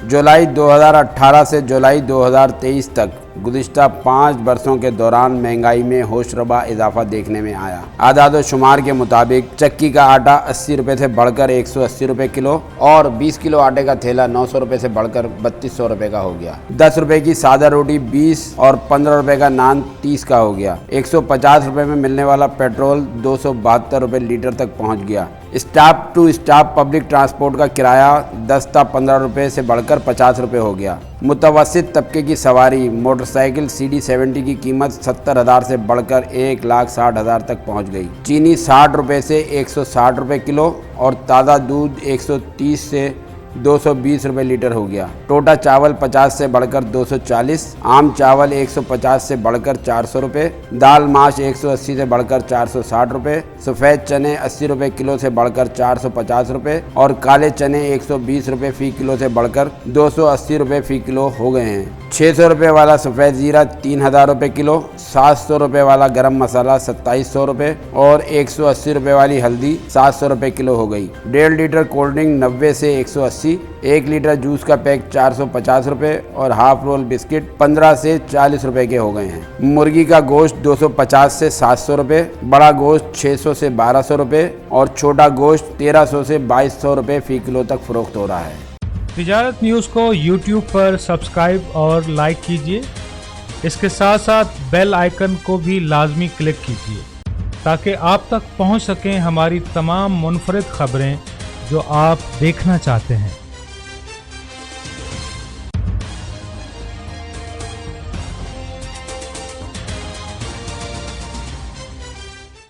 जुलाई 2018 से जुलाई 2023 तक गुज़िश्ता 5 वर्षों के दौरान महंगाई में होशरुबा इजाफा देखने में आया। आदाद शुमार के मुताबिक चक्की का आटा 80 रुपये से बढ़कर 180 रुपये किलो और 20 किलो आटे का थैला 900 रुपये से बढ़कर 3200 रुपये का हो गया। 10 रुपये की सादा रोटी 20 और 15 रुपये का नान 30 का हो गया। 150 रुपये में मिलने वाला पेट्रोल 272 रुपये लीटर तक पहुँच गया। Staff to staff public transport का किराया 10 था 15 रुपये से बढ़कर 50 रुपये हो गया। मुतवस्सित तबके की सवारी मोटरसाइकिल CD70 की कीमत 70,000 से बढ़कर 1,60,000 तक पहुंच गई। चीनी 60 रुपये से 160 रुपये किलो और ताज़ा दूध 130 से 220 रुपये लीटर हो गया। टोटा चावल 50 से बढ़कर 240, आम चावल 150 से बढ़कर 400 रुपये, दाल माश 180 से बढ़कर 460 रुपये, सफ़ेद चने 80 रुपये किलो से बढ़कर 450 रुपये और काले चने 120 रुपये फ़ी किलो से बढ़कर 280 रुपये फ़ी किलो हो गए हैं। 600 रुपये वाला सफ़ेद ज़ीरा 3,000 रुपये किलो, 700 रुपये वाला गरम मसाला 2700 रुपये और 180 रुपये वाली हल्दी 700 रुपये किलो हो गई। 1.5 लीटर कोल्ड ड्रिंक 90 से 180, 1 लीटर जूस का पैक 450 रुपये और हाफ रोल बिस्किट 15 से 40 रुपये के हो गए हैं। मुर्गी का गोश्त 250 से 700 रुपये, बड़ा गोश्त 600 से 1200 रुपये और छोटा गोश्त 1300 से 2200 रुपये फ़ी किलो तक फ़रोख्त हो रहा है। तिजारत न्यूज़ को YouTube पर सब्सक्राइब और लाइक कीजिए। इसके साथ साथ बेल आइकन को भी लाजमी क्लिक कीजिए ताकि आप तक पहुंच सकें हमारी तमाम मुनफरिद खबरें जो आप देखना चाहते हैं।